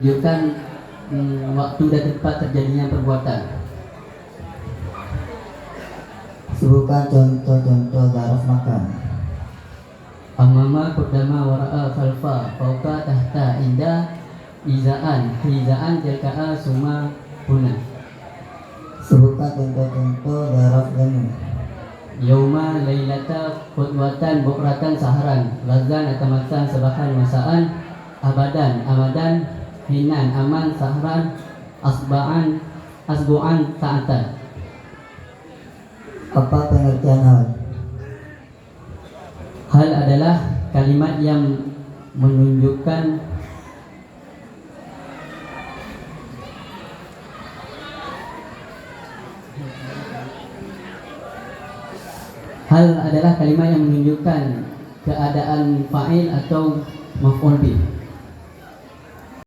Menunjukkan waktu dan tempat terjadinya perbuatan. Sebutkan contoh-contoh zaraf makan. Amama, qudama, wara'a, khalfa, fauqa, tahta, inda, izaan, hizaan, jalka'a, suma, huna. Sebutkan contoh-contoh zaraf zamu. Yauma, lailata, khutwatan, bukratan, saharan, lazan, atamatan, sabahan, masaan, abadan, amadan, hinan, aman, sahran, asba'an, asbu'an, ta'atan. Apa pengertian hal? Hal adalah kalimat yang menunjukkan keadaan fa'il atau maf'ul bih.